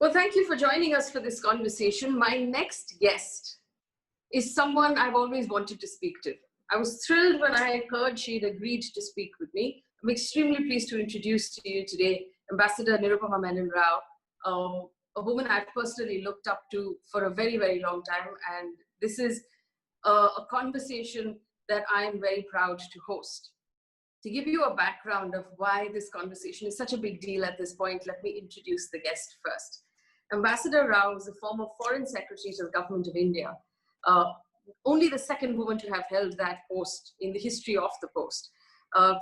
Well, thank you for joining us for this conversation. My next guest is someone I've always wanted to speak to. I was thrilled when I heard she'd agreed to speak with me. I'm extremely pleased to introduce to you today Ambassador Nirupama Rao, a woman I've personally looked up to for a very, very long time. And this is a conversation that I am very proud to host. To give you a background of why this conversation is such a big deal at this point, let me introduce the guest first. Ambassador Rao is a former Foreign Secretary to the Government of India, only the second woman to have held that post in the history of the post.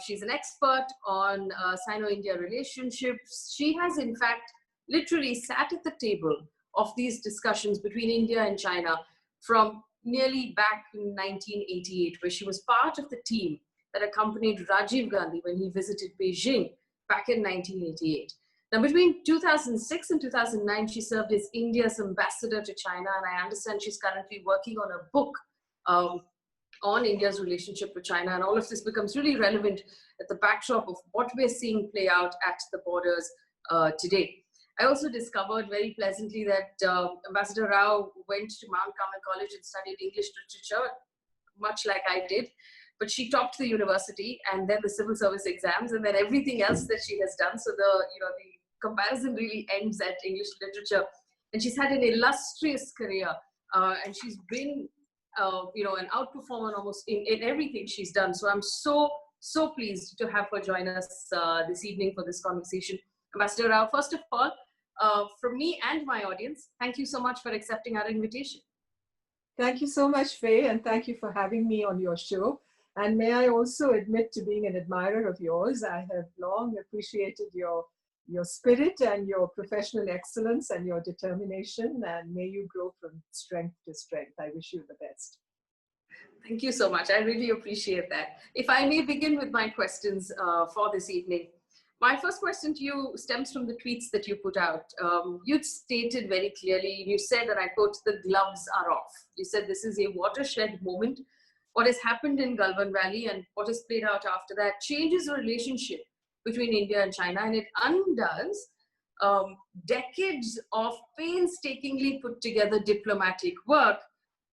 She's an expert on Sino-India relationships. She has, in fact, literally sat at the table of these discussions between India and China from nearly back in 1988, where she was part of the team that accompanied Rajiv Gandhi when he visited Beijing back in 1988. Now, between 2006 and 2009, she served as India's ambassador to China, and I understand she's currently working on a book on India's relationship with China, and all of this becomes really relevant at the backdrop of what we're seeing play out at the borders today. I also discovered very pleasantly that Ambassador Rao went to Mount Carmel College and studied English literature, much like I did. But she topped the university and then the civil service exams and then everything else that she has done. So the comparison really ends at English literature. And she's had an illustrious career, and she's been an outperformer almost in everything she's done. So I'm so pleased to have her join us this evening for this conversation. Ambassador Rao, first of all, from me and my audience, thank you so much for accepting our invitation. Thank you so much, Faye, and thank you for having me on your show. And may I also admit to being an admirer of yours. I have long appreciated your spirit and your professional excellence and your determination, and may you grow from strength to strength. I wish you the best. Thank you so much. I really appreciate that. If I may begin with my questions for this evening. My first question to you stems from the tweets that you put out. You'd stated very clearly, you said, and I quote, "The gloves are off." You said this is a watershed moment. What has happened in Galwan Valley and what has played out after that changes the relationship between India and China, and it undoes decades of painstakingly put together diplomatic work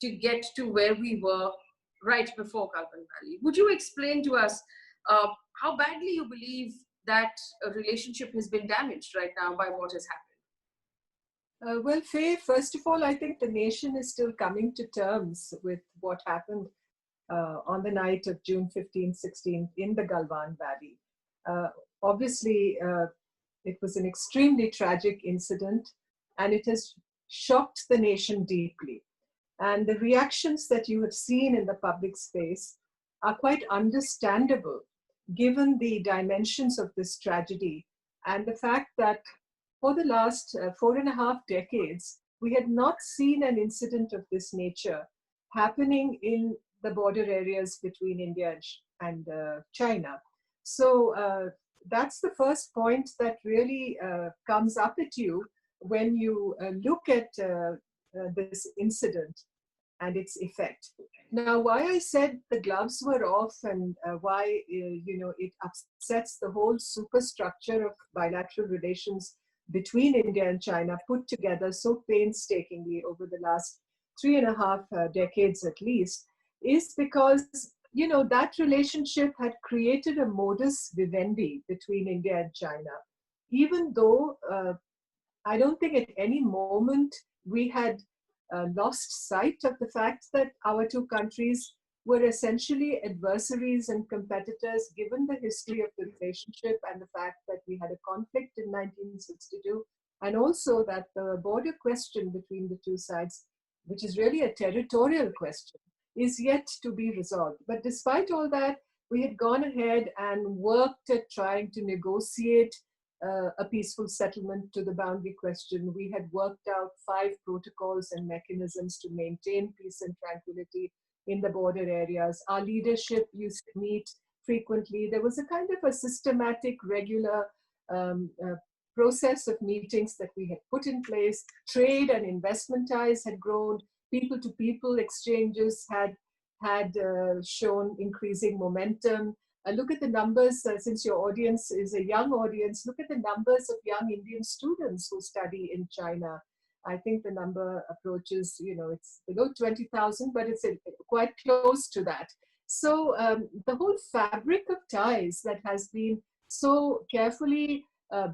to get to where we were right before Galwan Valley. Would you explain to us how badly you believe that a relationship has been damaged right now by what has happened? Well, Faye, first of all, I think the nation is still coming to terms with what happened on the night of June 15th, 16th in the Galwan Valley. Obviously, it was an extremely tragic incident, and it has shocked the nation deeply. And the reactions that you have seen in the public space are quite understandable, given the dimensions of this tragedy and the fact that for the last 4.5 decades, we had not seen an incident of this nature happening in the border areas between India and China. So that's the first point that really comes up at you when you look at this incident and its effect. Now, why I said the gloves were off and why it upsets the whole superstructure of bilateral relations between India and China put together so painstakingly over the last 3.5 decades at least, is because that relationship had created a modus vivendi between India and China. Even though I don't think at any moment we had lost sight of the fact that our two countries were essentially adversaries and competitors, given the history of the relationship and the fact that we had a conflict in 1962, and also that the border question between the two sides, which is really a territorial question, is yet to be resolved. But despite all that, we had gone ahead and worked at trying to negotiate a peaceful settlement to the boundary question. We had worked out 5 protocols and mechanisms to maintain peace and tranquility in the border areas. Our leadership used to meet frequently. There was a kind of a systematic, regular process of meetings that we had put in place. Trade and investment ties had grown. People-to-people exchanges had shown increasing momentum. look at the numbers, since your audience is a young audience, look at the numbers of young Indian students who study in China. I think the number approaches, it's below 20,000, but it's quite close to that. So the whole fabric of ties that has been so carefully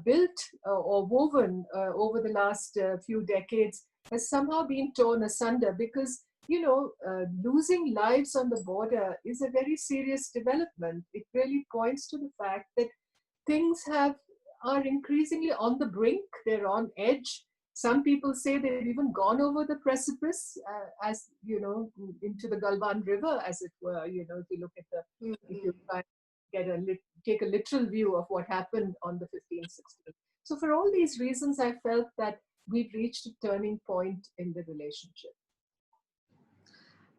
built or woven over the last few decades has somehow been torn asunder because, losing lives on the border is a very serious development. It really points to the fact that things are increasingly on the brink, they're on edge. Some people say they've even gone over the precipice, as into the Galwan River, as it were. If you look at if you try to take a literal view of what happened on the 15th, 16th. So for all these reasons, I felt that we've reached a turning point in the relationship.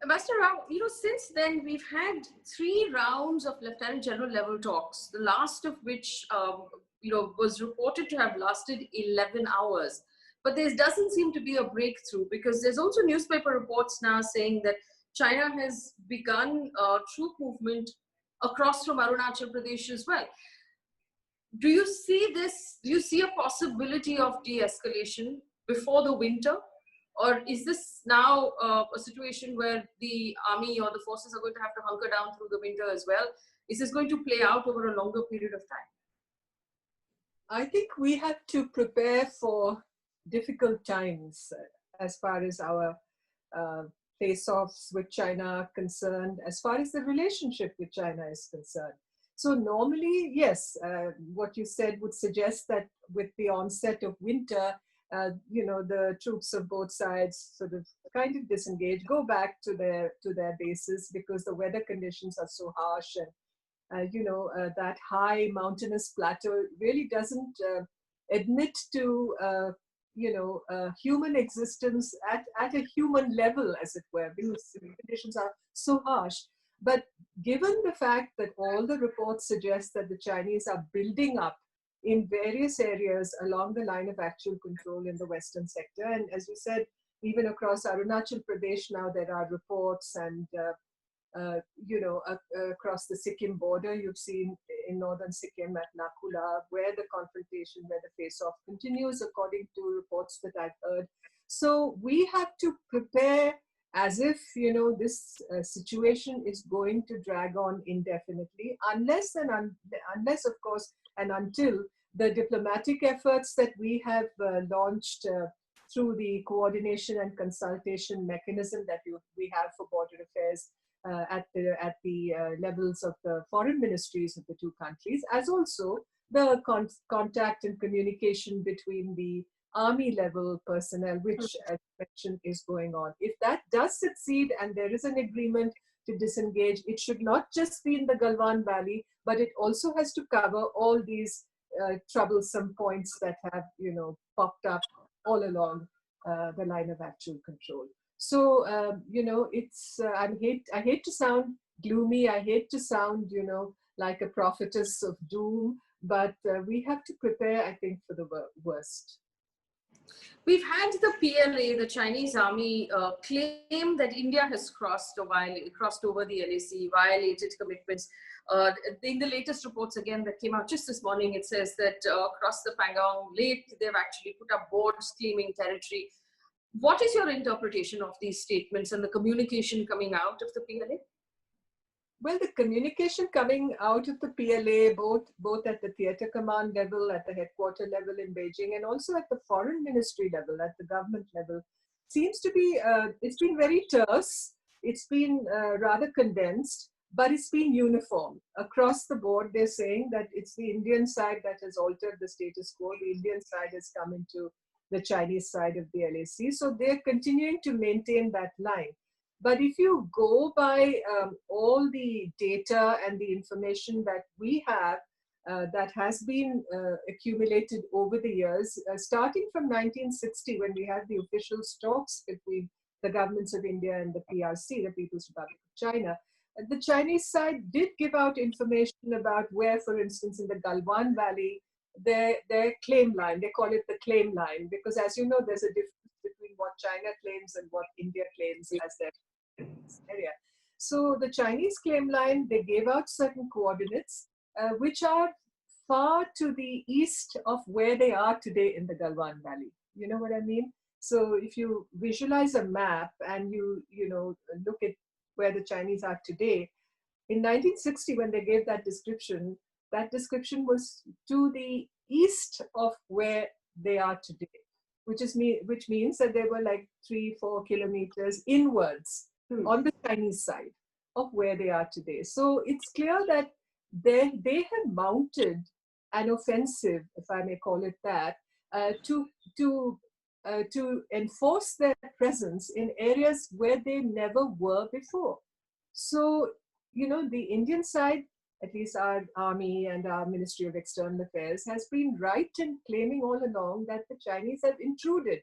Ambassador Rao, since then we've had 3 rounds of Lieutenant General level talks, the last of which, was reported to have lasted 11 hours. But there doesn't seem to be a breakthrough because there's also newspaper reports now saying that China has begun troop movement across from Arunachal Pradesh as well. Do you see this? Do you see a possibility of de-escalation before the winter? Or is this now a situation where the army or the forces are going to have to hunker down through the winter as well? Is this going to play out over a longer period of time? I think we have to prepare for difficult times as far as our face-offs with China are concerned, as far as the relationship with China is concerned. So normally, yes, what you said would suggest that with the onset of winter, the troops of both sides sort of kind of disengage, go back to their bases because the weather conditions are so harsh, and that high mountainous plateau really doesn't admit to human existence at a human level, as it were, because the conditions are so harsh. But given the fact that all the reports suggest that the Chinese are building up in various areas along the line of actual control in the western sector, and as you said, even across Arunachal Pradesh now there are reports, and across the Sikkim border, you've seen in northern Sikkim at Nakula, where the confrontation, where the face-off continues, according to reports that I've heard. So we have to prepare as if, this situation is going to drag on indefinitely, unless, of course, and until the diplomatic efforts that we have launched through the coordination and consultation mechanism that we have for border affairs at the levels of the foreign ministries of the two countries, as also the contact and communication between the army level personnel, which, as mentioned, is going on. If that does succeed and there is an agreement to disengage, it should not just be in the Galwan Valley, but it also has to cover all these troublesome points that have, popped up all along the line of actual control. So, it's, I hate to sound gloomy, I hate to sound, like a prophetess of doom, but we have to prepare, I think, for the worst. We've had the PLA, the Chinese army, claim that India has crossed over the LAC, violated commitments. In the latest reports, again, that came out just this morning, it says that across the Pangong Lake, they've actually put up boards claiming territory. What is your interpretation of these statements and the communication coming out of the PLA? Well, the communication coming out of the PLA, both at the theatre command level, at the headquarter level in Beijing, and also at the foreign ministry level, at the government level, seems to be, it's been very terse, it's been rather condensed, but it's been uniform. Across the board, they're saying that it's the Indian side that has altered the status quo, the Indian side has come into the Chinese side of the LAC, so they're continuing to maintain that line. But if you go by all the data and the information that we have that has been accumulated over the years, starting from 1960, when we had the official talks between the governments of India and the PRC, the People's Republic of China, the Chinese side did give out information about where, for instance, in the Galwan Valley, their claim line, they call it the claim line, because as you know, there's a difference between what China claims and what India claims as their area. So the Chinese claim line, they gave out certain coordinates, which are far to the east of where they are today in the Galwan Valley. You know what I mean? So if you visualize a map and you know, look at where the Chinese are today, in 1960, when they gave that description was to the east of where they are today, which means that they were like 3-4 kilometers inwards on the Chinese side of where they are today. So it's clear that they have mounted an offensive, if I may call it that, to enforce their presence in areas where they never were before. So, you know, the Indian side, at least our army and our Ministry of External Affairs, has been right in claiming all along that the Chinese have intruded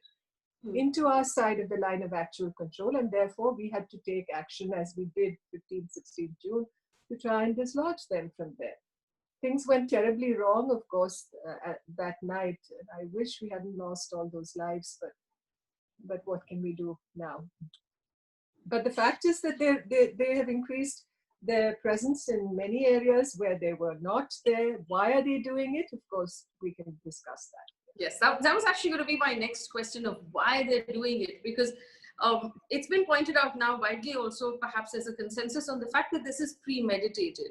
into our side of the line of actual control, and therefore we had to take action, as we did 15, 16 June, to try and dislodge them from there. Things went terribly wrong, of course, that night. I wish we hadn't lost all those lives, but what can we do now? But the fact is that they have increased their presence in many areas where they were not there. Why are they doing it? Of course, we can discuss that. Yes, that was actually going to be my next question of why they're doing it, because it's been pointed out now widely also, perhaps as a consensus, on the fact that this is premeditated.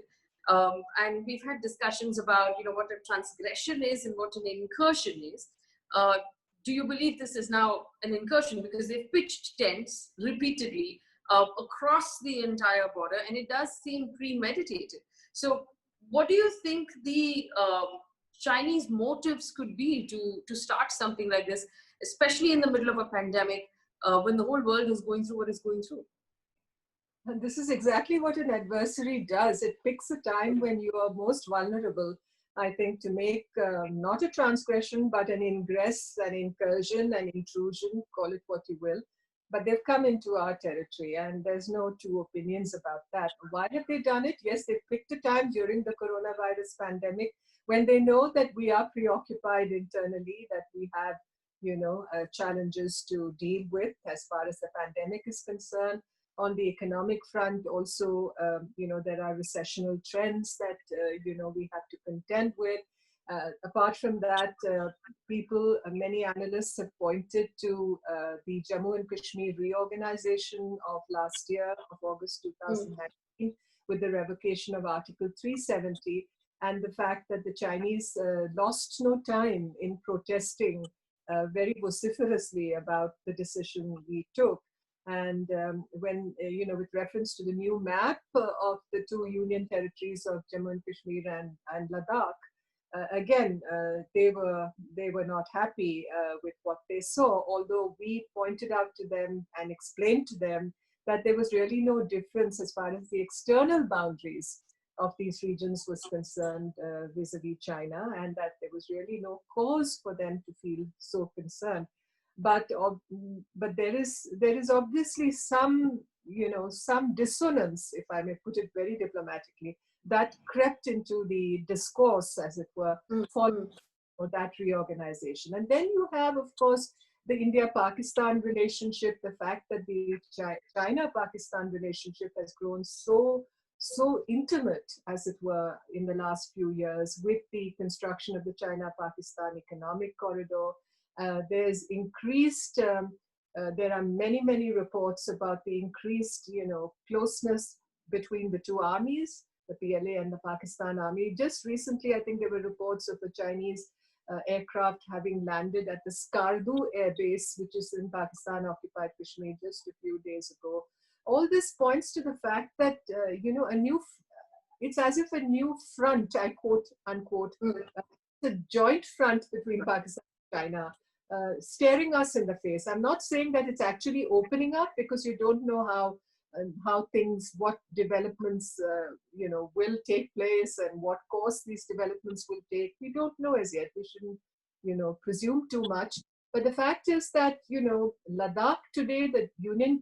And we've had discussions about, you know, what a transgression is and what an incursion is. Do you believe this is now an incursion? Because they've pitched tents repeatedly across the entire border, and it does seem premeditated. So what do you think the Chinese motives could be to start something like this, especially in the middle of a pandemic, when the whole world is going through what it's going through? And this is exactly what an adversary does. It picks a time when you are most vulnerable, I think, to make not a transgression, but an ingress, an incursion, an intrusion, call it what you will. But they've come into our territory, and there's no two opinions about that. Why have they done it? Yes, they picked a time during the coronavirus pandemic when they know that we are preoccupied internally, that we have, you know, challenges to deal with as far as the pandemic is concerned. On the economic front, also, you know, there are recessional trends that, you know, we have to contend with. Apart from that, many analysts have pointed to the Jammu and Kashmir reorganization of last year, of August 2019, with the revocation of Article 370, and the fact that the Chinese lost no time in protesting very vociferously about the decision we took. And when, you know, with reference to the new map of the two union territories of Jammu and Kashmir and Ladakh, again, they were not happy with what they saw, although we pointed out to them and explained to them that there was really no difference as far as the external boundaries of these regions was concerned vis-a-vis China, and that there was really no cause for them to feel so concerned. But there is obviously some, you know, some dissonance, if I may put it very diplomatically, that crept into the discourse, as it were, for that reorganization. And then you have, of course, the India-Pakistan relationship, the fact that the China-Pakistan relationship has grown so intimate, as it were, in the last few years with the construction of the China-Pakistan economic corridor. There's increased, there are many reports about the increased, you know, closeness between the two armies, the PLA and the Pakistan army. Just recently, I think there were reports of a Chinese aircraft having landed at the Skardu air base, which is in Pakistan-occupied Kashmir, just a few days ago. All this points to the fact that, you know, it's as if a new front, I quote, unquote, the joint front between Pakistan and China, staring us in the face. I'm not saying that it's actually opening up, because you don't know how things, what developments, you know, will take place and what course these developments will take. We don't know as yet. We shouldn't, you know, presume too much. But the fact is that, you know, Ladakh today, the union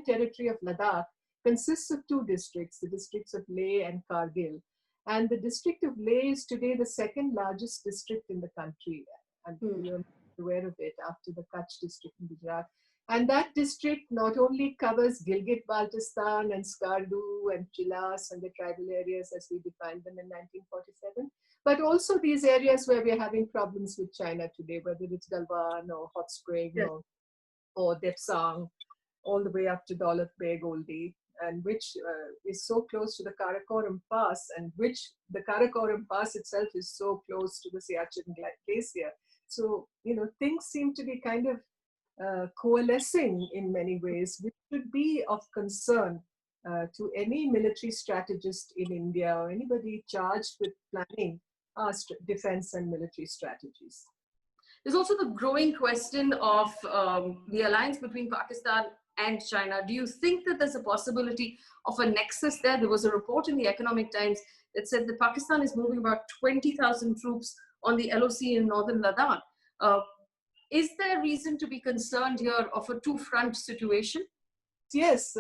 territory of Ladakh consists of two districts, the districts of Leh and Kargil. And the district of Leh is today the second largest district in the country. And you're aware of it, after the Kutch district in Gujarat. And that district not only covers Gilgit-Baltistan and Skardu and Chilas and the tribal areas as we defined them in 1947, but also these areas where we're having problems with China today, whether it's Galwan or Hot Spring, Yes. or Depsang, all the way up to Daulat Beg Oldie, and which is so close to the Karakoram Pass, and which the Karakoram Pass itself is so close to the Siachen Glacier. So, things seem to be kind of coalescing in many ways, which should be of concern to any military strategist in India or anybody charged with planning our defense and military strategies. There's also the growing question of the alliance between Pakistan and China. Do you think that there's a possibility of a nexus there? There was a report in the Economic Times that said that Pakistan is moving about 20,000 troops on the LOC in northern Ladakh. Is there reason to be concerned here of a two-front situation? Yes,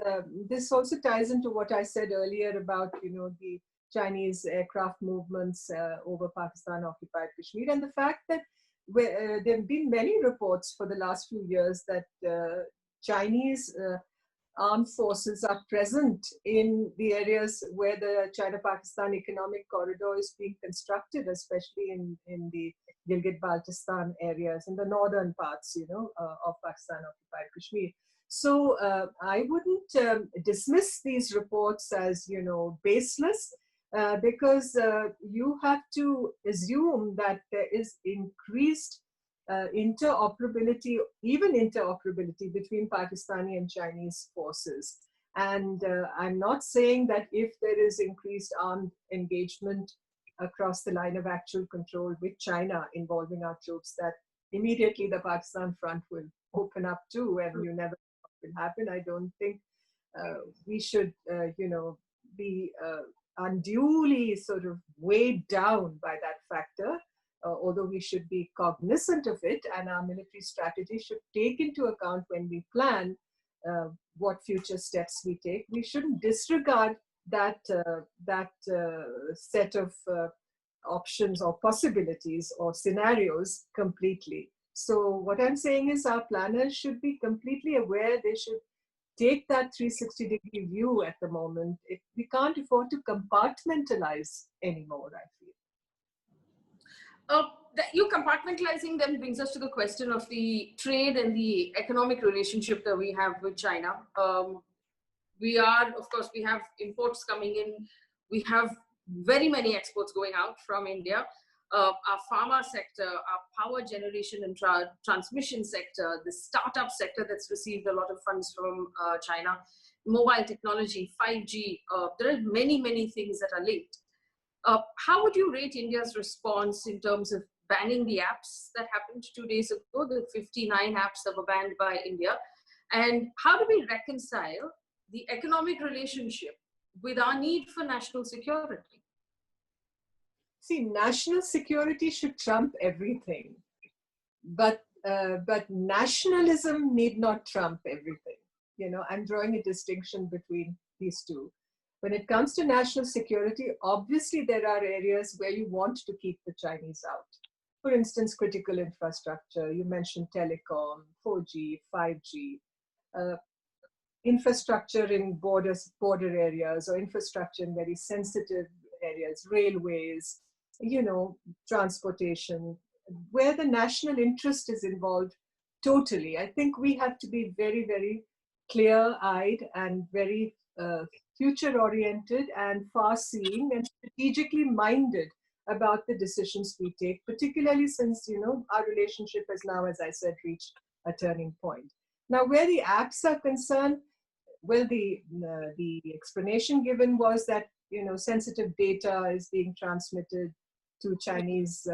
this also ties into what I said earlier about, the Chinese aircraft movements over Pakistan-occupied Kashmir, and the fact that there have been many reports for the last few years that Chinese armed forces are present in the areas where the China-Pakistan economic corridor is being constructed, especially in the Gilgit-Baltistan areas, in the northern parts, of Pakistan-occupied Kashmir. So I wouldn't dismiss these reports as, baseless, because you have to assume that there is increased interoperability, even interoperability between Pakistani and Chinese forces. And I'm not saying that if there is increased armed engagement across the line of actual control with China involving our troops, that immediately the Pakistan front will open up too, and you never know what will happen. I don't think we should, be unduly sort of weighed down by that factor. Although we should be cognizant of it, and our military strategy should take into account when we plan what future steps we take. We shouldn't disregard that set of options or possibilities or scenarios completely. So what I'm saying is our planners should be completely aware. They should take that 360-degree view at the moment. We can't afford to compartmentalize anymore, I feel. You compartmentalizing then brings us to the question of the trade and the economic relationship that we have with China. We have imports coming in. We have very many exports going out from India. Our pharma sector, our power generation and transmission sector, the startup sector that's received a lot of funds from China, mobile technology, 5G, there are many, many things that are linked. How would you rate India's response in terms of banning the apps that happened 2 days ago, the 59 apps that were banned by India? And how do we reconcile the economic relationship with our need for national security? See, national security should trump everything, but nationalism need not trump everything. I'm drawing a distinction between these two. When it comes to national security, obviously there are areas where you want to keep the Chinese out. For instance, critical infrastructure. You mentioned telecom, 4G, 5G, infrastructure in border areas, or infrastructure in very sensitive areas, railways, transportation, where the national interest is involved totally. I think we have to be very, very clear-eyed and very future-oriented and far-seeing and strategically minded about the decisions we take, particularly since, our relationship has now, as I said, reached a turning point. Now, where the apps are concerned, well, the explanation given was that, sensitive data is being transmitted to Chinese,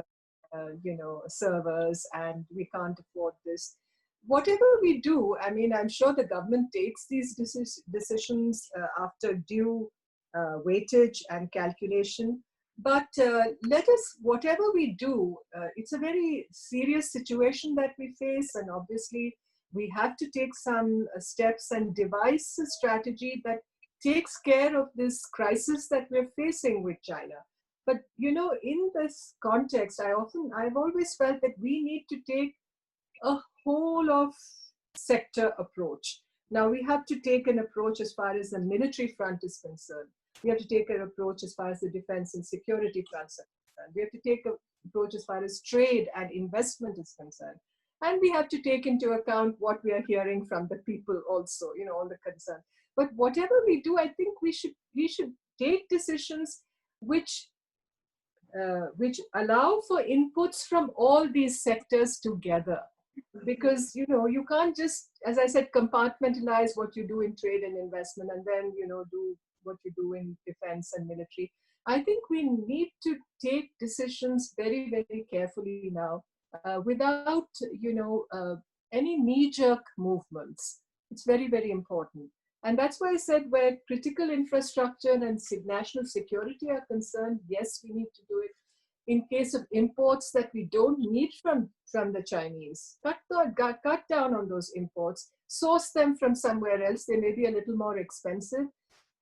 servers, and we can't afford this. Whatever we do, I'm sure the government takes these decisions after due weightage and calculation. But whatever we do, it's a very serious situation that we face, and obviously we have to take some steps and devise a strategy that takes care of this crisis that we're facing with China. But in this context, I've always felt that we need to take a whole of sector approach. Now we have to take an approach as far as the military front is concerned. We have to take an approach as far as the defense and security fronts are concerned. We have to take an approach as far as trade and investment is concerned. And we have to take into account what we are hearing from the people also, you know, all the concern. But whatever we do, I think we should take decisions which allow for inputs from all these sectors together. Because, you know, you can't just, as I said, compartmentalize what you do in trade and investment and then, you know, do what you do in defense and military. I think we need to take decisions very, very carefully now without, you know, any knee-jerk movements. It's very, very important. And that's why I said where critical infrastructure and national security are concerned, yes, we need to do it. In case of imports that we don't need from the Chinese, cut down on those imports, source them from somewhere else. They may be a little more expensive.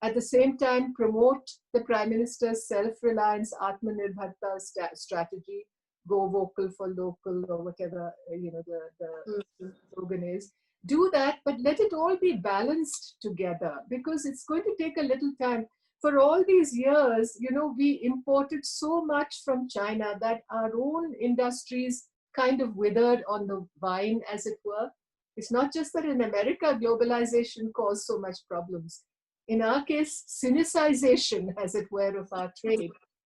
At the same time, promote the Prime Minister's self-reliance, Atmanirbharta strategy, go vocal for local or whatever, you know, the slogan is. Do that, but let it all be balanced together, because it's going to take a little time. For all these years, you know, we imported so much from China that our own industries kind of withered on the vine, as it were. It's not just that in America, globalization caused so much problems. In our case, Sinicization, as it were, of our trade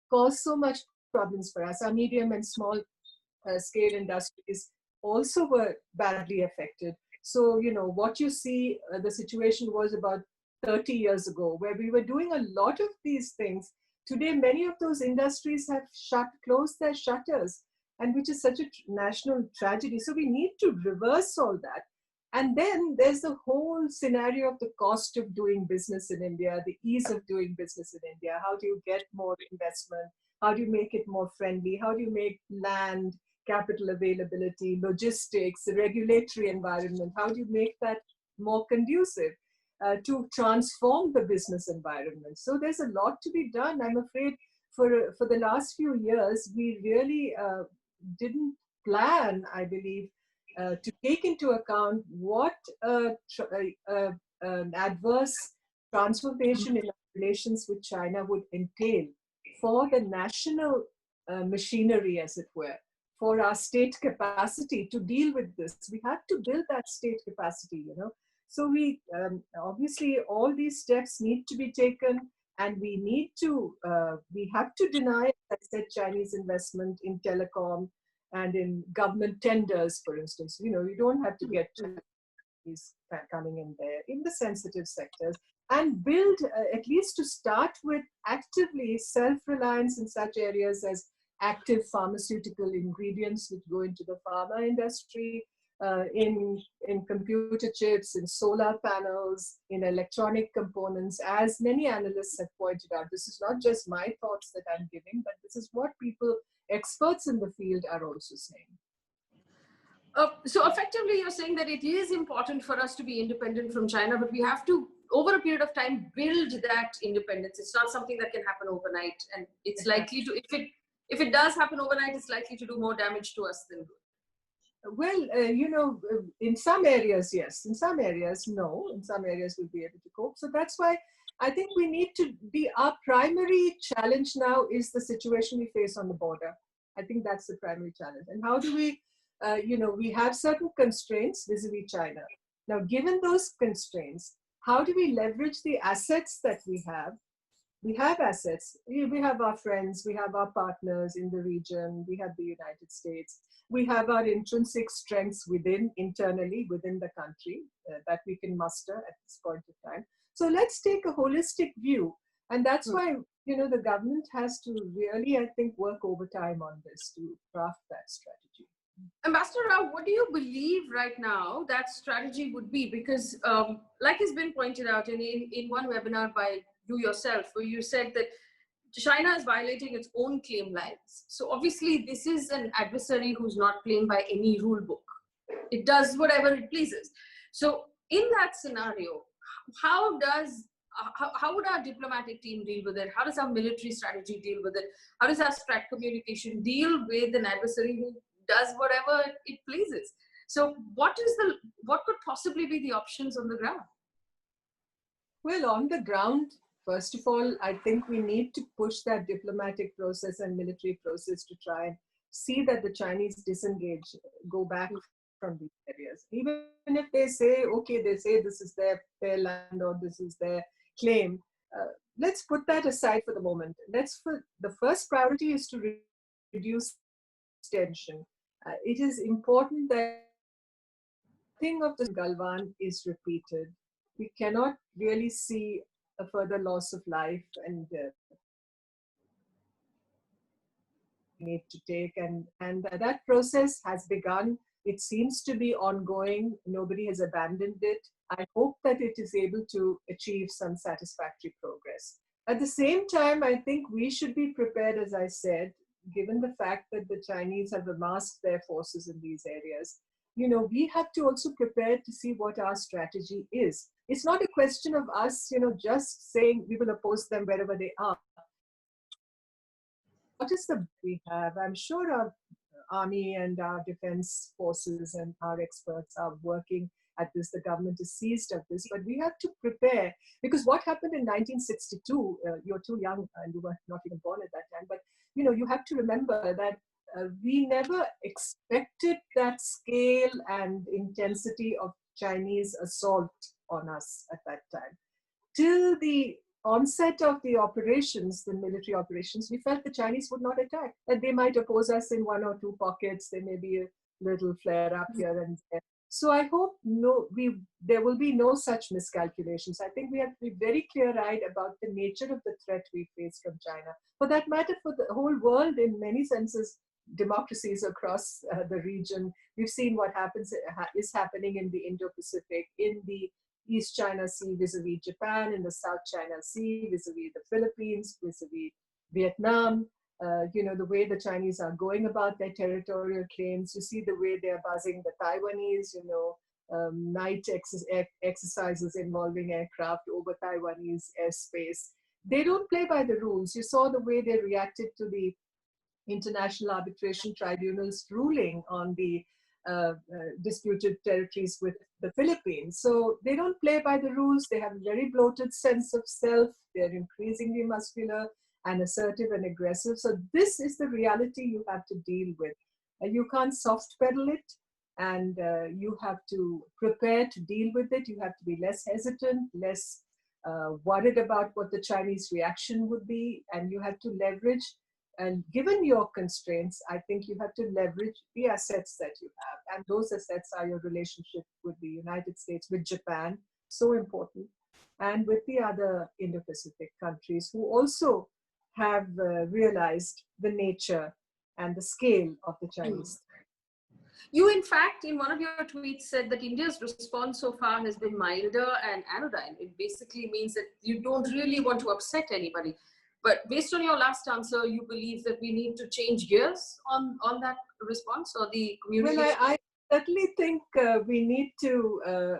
caused so much problems for us. Our medium and small scale industries also were badly affected. So, you know, what you see, the situation was about 30 years ago, where we were doing a lot of these things. Today, many of those industries have closed their shutters, and which is such a national tragedy. So we need to reverse all that. And then there's the whole scenario of the cost of doing business in India, the ease of doing business in India. How do you get more investment? How do you make it more friendly? How do you make land, capital availability, logistics, the regulatory environment? How do you make that more conducive to transform the business environment? So there's a lot to be done. I'm afraid for the last few years, we really didn't plan, I believe, to take into account what an adverse transformation in relations with China would entail for the national machinery, as it were, for our state capacity to deal with this. We had to build that state capacity, you know. So we obviously all these steps need to be taken, and we have to deny, as I said, Chinese investment in telecom and in government tenders, for instance. You know, you don't have to get Chinese coming in there in the sensitive sectors, and build, at least to start with, actively self-reliance in such areas as active pharmaceutical ingredients which go into the pharma industry, in computer chips, in solar panels, in electronic components, as many analysts have pointed out. This is not just my thoughts that I'm giving, but this is what experts in the field are also saying. So effectively, you're saying that it is important for us to be independent from China, but we have to, over a period of time, build that independence. It's not something that can happen overnight, and it's likely to, if it does happen overnight, it's likely to do more damage to us than good. Well, you know, in some areas, yes. In some areas, no. In some areas, we'll be able to cope. So that's why I think we need to be, our primary challenge now is the situation we face on the border. I think that's the primary challenge. And how do we, you know, we have certain constraints vis-a-vis China. Now, given those constraints, how do we leverage the assets that we have? We have assets. We have our friends, we have our partners in the region, we have the United States. We have our intrinsic strengths internally within the country that we can muster at this point of time. So let's take a holistic view. And that's why, you know, the government has to really, I think, work overtime on this to craft that strategy. Ambassador Rao, what do you believe right now that strategy would be? Because like has been pointed out in one webinar by you yourself, where you said that China is violating its own claim lines. So obviously this is an adversary who's not playing by any rule book. It does whatever it pleases. So in that scenario, how would our diplomatic team deal with it? How does our military strategy deal with it? How does our strat communication deal with an adversary who does whatever it pleases? So what could possibly be the options on the ground? Well, on the ground, first of all, I think we need to push that diplomatic process and military process to try and see that the Chinese disengage, go back from these areas. Even if they say, okay, they say this is their land or this is their claim, let's put that aside for the moment. The first priority is to reduce tension. It is important that thing of the Galwan is repeated. We cannot really see a further loss of life, and need to take, and that process has begun. It seems to be ongoing. Nobody has abandoned it. I hope that it is able to achieve some satisfactory progress. At the same time, I think we should be prepared, as I said, given the fact that the Chinese have amassed their forces in these areas. We have to also prepare to see what our strategy is. It's not a question of us, just saying we will oppose them wherever they are. What is the we have? I'm sure our army and our defense forces and our experts are working at this. The government is seized of this, but we have to prepare, because what happened in 1962, you're too young and you were not even born at that time, but you have to remember that we never expected that scale and intensity of Chinese assault on us at that time. Till the onset of the operations, the military operations, we felt the Chinese would not attack, that they might oppose us in one or two pockets. There may be a little flare up here and there. So I hope there will be no such miscalculations. I think we have to be very clear-eyed about the nature of the threat we face from China. For that matter, for the whole world, in many senses, democracies across the region. We've seen what is happening in the Indo-Pacific, in the East China Sea vis-a-vis Japan, in the South China Sea vis-a-vis the Philippines, vis-a-vis Vietnam. The way the Chinese are going about their territorial claims. You see the way they're buzzing the Taiwanese, night exercises involving aircraft over Taiwanese airspace. They don't play by the rules. You saw the way they reacted to the International Arbitration Tribunal's ruling on the disputed territories with the Philippines. So they don't play by the rules. They have a very bloated sense of self. They're increasingly muscular and assertive and aggressive. So this is the reality you have to deal with. You can't soft pedal it, and you have to prepare to deal with it. You have to be less hesitant, less worried about what the Chinese reaction would be, and you have to leverage. And given your constraints, I think you have to leverage the assets that you have. And those assets are your relationship with the United States, with Japan, so important, and with the other Indo-Pacific countries who also have realized the nature and the scale of the Chinese. You, in fact, in one of your tweets said that India's response so far has been milder and anodyne. It basically means that you don't really want to upset anybody. But based on your last answer, you believe that we need to change gears on that response or the communication? Well, I certainly think we need to,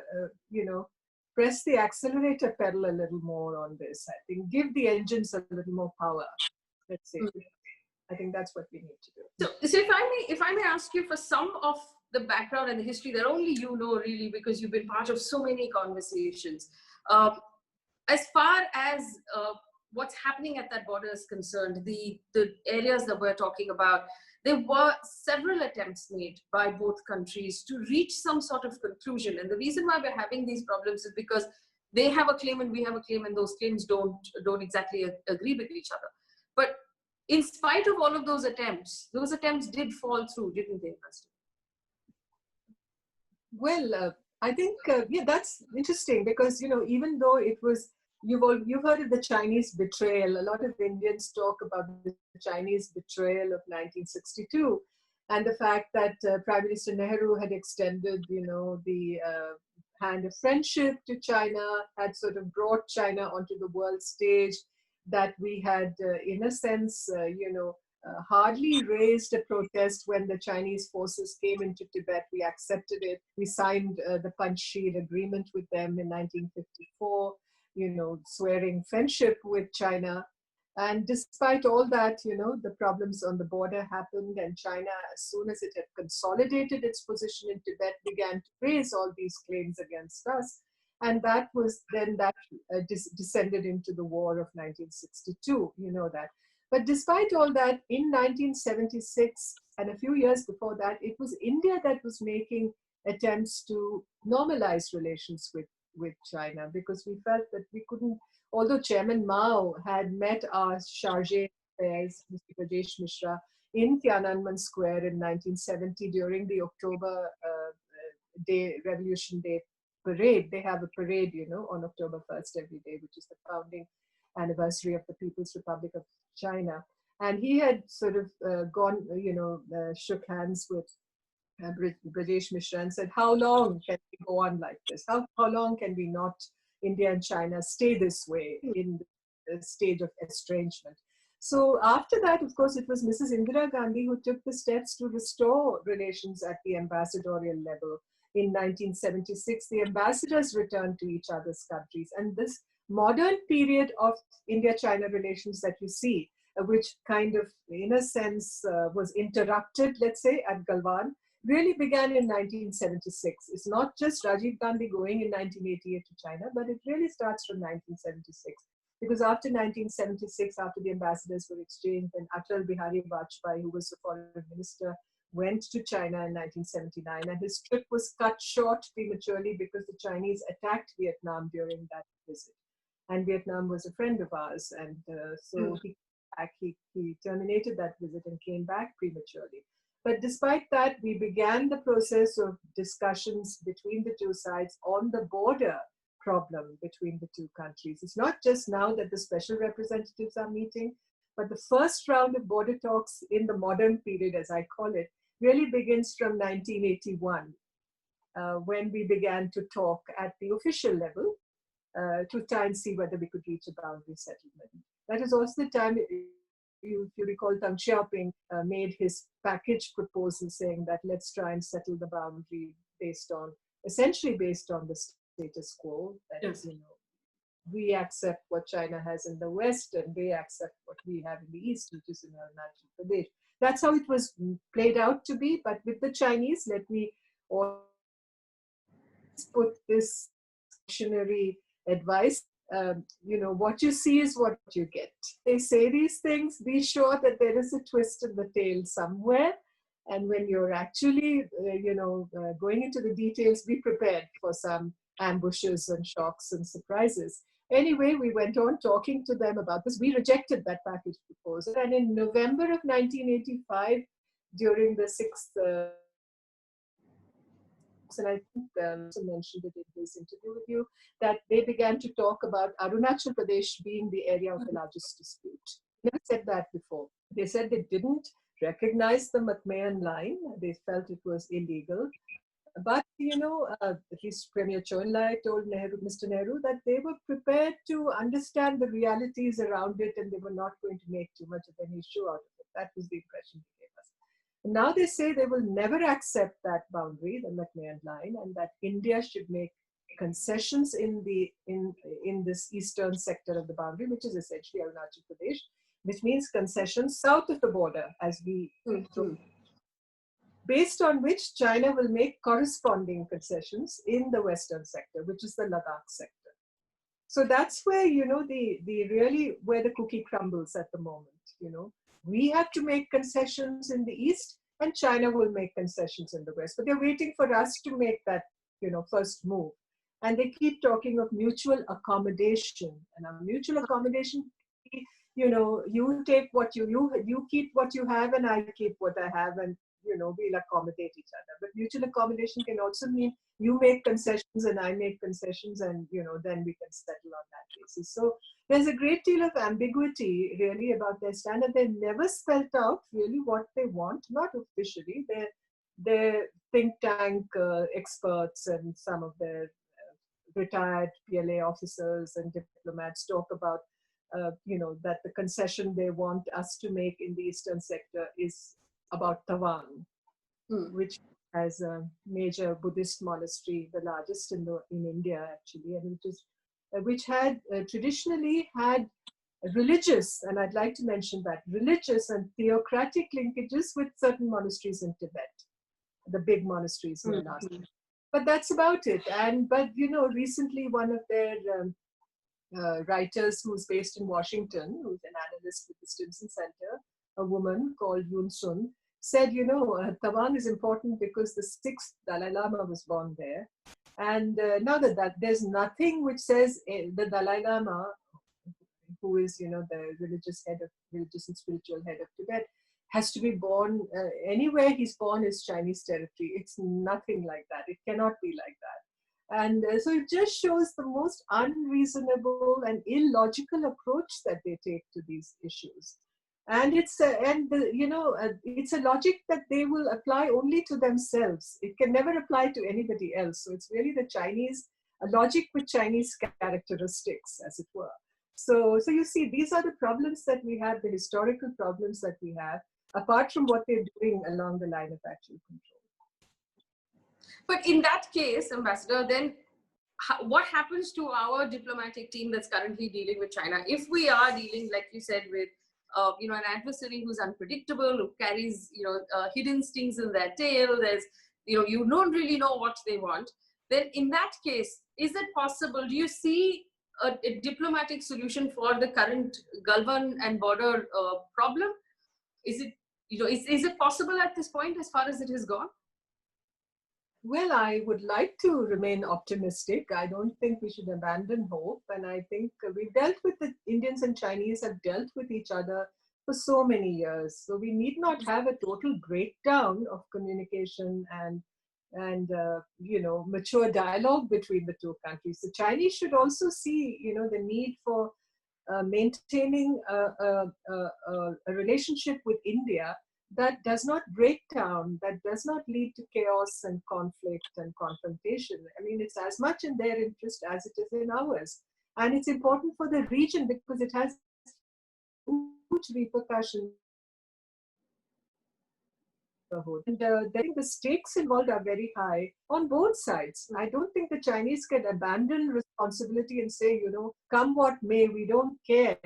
press the accelerator pedal a little more on this. I think give the engines a little more power. Let's say. I think that's what we need to do. So if I may ask you for some of the background and the history that only you know, really, because you've been part of so many conversations. As far as what's happening at that border is concerned, the areas that we're talking about, there were several attempts made by both countries to reach some sort of conclusion. And the reason why we're having these problems is because they have a claim and we have a claim, and those claims don't exactly agree with each other. But in spite of all of those attempts did fall through, didn't they, Pastor? Well, I think, that's interesting because, even though it was, you've heard of the Chinese betrayal. A lot of Indians talk about the Chinese betrayal of 1962 and the fact that Prime Minister Nehru had extended, the hand of friendship to China, had sort of brought China onto the world stage, that we had, in a sense, hardly raised a protest when the Chinese forces came into Tibet. We accepted it. We signed the Panchsheel Agreement with them in 1954, swearing friendship with China. And despite all that, the problems on the border happened, and China, as soon as it had consolidated its position in Tibet, began to raise all these claims against us. And that was then that descended into the war of 1962, you know that. But despite all that, in 1976 and a few years before that, it was India that was making attempts to normalize relations with China, because we felt that we couldn't, although Chairman Mao had met our chargé d'affaires, Mr. Rajesh Mishra, in Tiananmen Square in 1970 during the October Revolution Day parade. They have a parade, on October 1st every day, which is the founding anniversary of the People's Republic of China. And he had sort of shook hands with Brajesh Mishra and said, how long can we go on like this? How long can we not, India and China, stay this way in the stage of estrangement? So after that, of course, it was Mrs. Indira Gandhi who took the steps to restore relations at the ambassadorial level. In 1976, the ambassadors returned to each other's countries. And this modern period of India-China relations that you see, which kind of, in a sense, was interrupted, let's say, at Galwan, really began in 1976. It's not just Rajiv Gandhi going in 1988 to China, but it really starts from 1976. Because after 1976, after the ambassadors were exchanged, and Atal Bihari Vajpayee, who was the foreign minister, went to China in 1979, and his trip was cut short prematurely because the Chinese attacked Vietnam during that visit. And Vietnam was a friend of ours, and he terminated that visit and came back prematurely. But despite that, we began the process of discussions between the two sides on the border problem between the two countries. It's not just now that the special representatives are meeting, but the first round of border talks in the modern period, as I call it, really begins from 1981, when we began to talk at the official level to try and see whether we could reach a boundary settlement. That is also the time, if you recall, Deng Xiaoping made his package proposal saying that let's try and settle the boundary essentially based on the status quo. That is, we accept what China has in the West and they accept what we have in the East, which is in Arunachal Pradesh. That's how it was played out to be. But with the Chinese, let me always put this cautionary advice. What you see is what you get. They say these things, be sure that there is a twist in the tail somewhere. And when you're actually, going into the details, be prepared for some ambushes and shocks and surprises. Anyway, we went on talking to them about this. We rejected that package proposal. And in November of 1985, during the 6th, and I think also mentioned it in his interview with you, that they began to talk about Arunachal Pradesh being the area of the largest dispute. Never said that before. They said they didn't recognize the McMahon line. They felt it was illegal. But, at least Premier Chou En-lai told Mr. Nehru that they were prepared to understand the realities around it and they were not going to make too much of an issue out of it. That was the impression they gave us. And now they say they will never accept that boundary, the McMahon line, and that India should make concessions in this eastern sector of the boundary, which is essentially Arunachal Pradesh, which means concessions south of the border, as we based on which China will make corresponding concessions in the western sector, which is the Ladakh sector. So that's where, the really where the cookie crumbles at the moment. We have to make concessions in the east and China will make concessions in the west, but they're waiting for us to make that, first move. And they keep talking of mutual accommodation, and our mutual accommodation, you take what you keep what you have and I keep what I have, and we'll accommodate each other. But mutual accommodation can also mean you make concessions and I make concessions, and then we can settle on that basis. So there's a great deal of ambiguity really about their stand, and they never spelled out really what they want, not officially. Their think tank experts and some of their retired PLA officers and diplomats talk about that the concession they want us to make in the eastern sector is about Tawang, which has a major Buddhist monastery, the largest in India actually, and which had traditionally had religious, and I'd like to mention that, religious and theocratic linkages with certain monasteries in Tibet, the big monasteries near Lhasa. But that's about it. But recently one of their writers who's based in Washington, who's an analyst with the Stimson Center, a woman called Yoon Sun, said, Tawang is important because the 6th Dalai Lama was born there. And now that there's nothing which says the Dalai Lama, who is, the religious and spiritual head of Tibet, has to be born anywhere he's born is Chinese territory. It's nothing like that. It cannot be like that. And so it just shows the most unreasonable and illogical approach that they take to these issues. And it's a logic that they will apply only to themselves. It can never apply to anybody else. So it's really a logic with Chinese characteristics, as it were. So you see, these are the problems that we have, the historical problems that we have, apart from what they're doing along the line of actual control. But in that case, Ambassador, then what happens to our diplomatic team that's currently dealing with China? If we are dealing, like you said, with an adversary who's unpredictable, who carries hidden stings in their tail, there's you don't really know what they want, then in that case, is it possible? Do you see a diplomatic solution for the current Galwan and border problem? Is it is it possible at this point as far as it has gone? Well, I would like to remain optimistic. I don't think we should abandon hope. And I think the Indians and Chinese have dealt with each other for so many years. So we need not have a total breakdown of communication and mature dialogue between the two countries. The Chinese should also see, the need for maintaining a relationship with India that does not break down, that does not lead to chaos and conflict and confrontation. I mean, it's as much in their interest as it is in ours. And it's important for the region because it has huge repercussions. And I think the stakes involved are very high on both sides. I don't think the Chinese can abandon responsibility and say, come what may, we don't care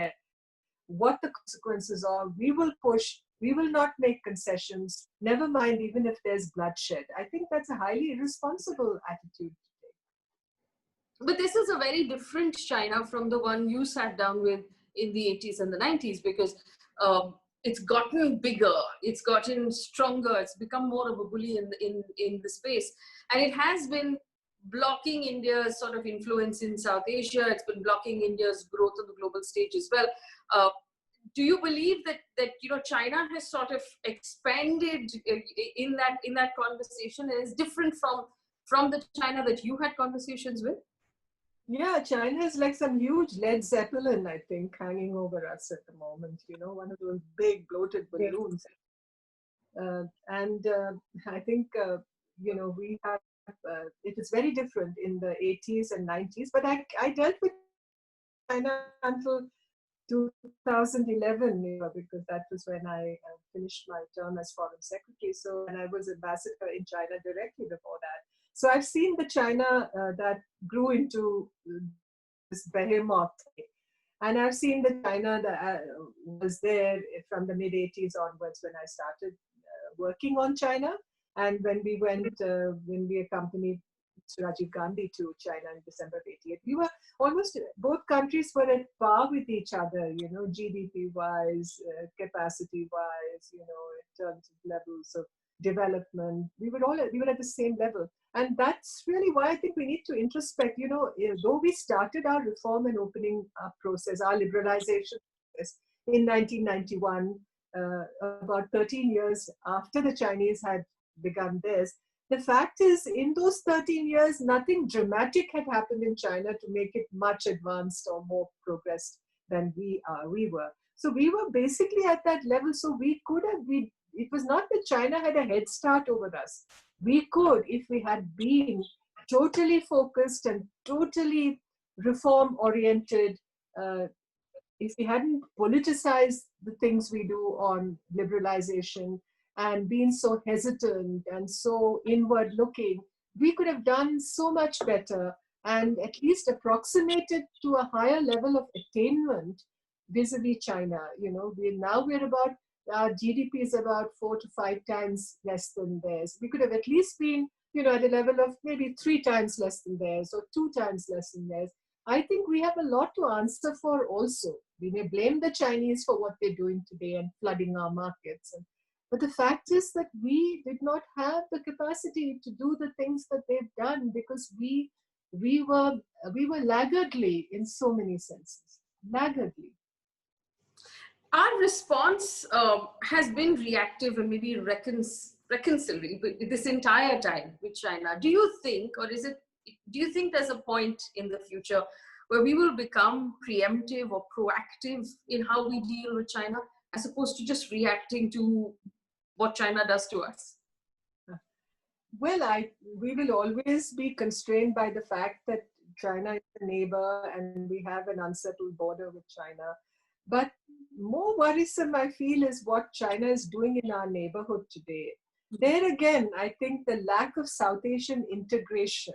what the consequences are. We will push. We will not make concessions, never mind even if there's bloodshed. I think that's a highly irresponsible attitude to take. But this is a very different China from the one you sat down with in the 80s and the 90s, because it's gotten bigger, it's gotten stronger, it's become more of a bully in the space. And it has been blocking India's sort of influence in South Asia. It's been blocking India's growth on the global stage as well. Do you believe that China has sort of expanded in that conversation and is different from the China that you had conversations with? Yeah, China is like some huge Led Zeppelin, I think, hanging over us at the moment. One of those big bloated balloons. I think we have it is very different in the 80s and 90s. But I dealt with China until 2011, because that was when I finished my term as foreign secretary. So, and I was ambassador in China directly before that. So I've seen the China that grew into this behemoth, and I've seen the China that was there from the mid 80s onwards when I started working on China, and when we accompanied Rajiv Gandhi to China in December of 88. We were both countries were at par with each other, GDP wise, capacity wise, in terms of levels of development. We were at the same level. And that's really why I think we need to introspect, though we started our reform and opening up process, our liberalization process in 1991, about 13 years after the Chinese had begun theirs. The fact is, in those 13 years, nothing dramatic had happened in China to make it much advanced or more progressed than we were. So we were basically at that level. So it was not that China had a head start over us. We could, if we had been totally focused and totally reform-oriented, if we hadn't politicized the things we do on liberalization and been so hesitant and so inward looking, we could have done so much better and at least approximated to a higher level of attainment vis-a-vis China. You know, we're about, our GDP is about 4 to 5 times less than theirs. We could have at least been, you know, at a level of maybe 3 times less than theirs or 2 times less than theirs. I think we have a lot to answer for also. We may blame the Chinese for what they're doing today and flooding our markets. But the fact is that we did not have the capacity to do the things that they've done because we were laggardly in so many senses. Laggardly. Our response has been reactive and maybe reconciliatory this entire time with China. Do you think, do you think there's a point in the future where we will become preemptive or proactive in how we deal with China, as opposed to just reacting to what China does to us? Well, we will always be constrained by the fact that China is a neighbor and we have an unsettled border with China. But more worrisome, I feel, is what China is doing in our neighborhood today. There again, I think the lack of South Asian integration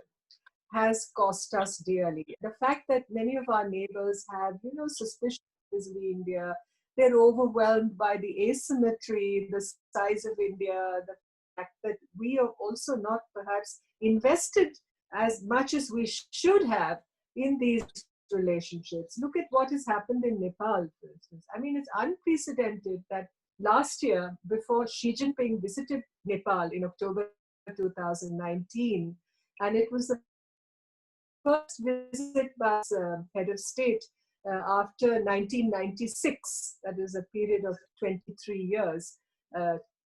has cost us dearly. The fact that many of our neighbors have, you know, suspicions of India, they're overwhelmed by the asymmetry, the size of India, the fact that we have also not perhaps invested as much as we should have in these relationships. Look at what has happened in Nepal, for instance. I mean, it's unprecedented that last year, before Xi Jinping visited Nepal in October 2019, and it was the first visit by head of state after 1996, that is a period of 23 years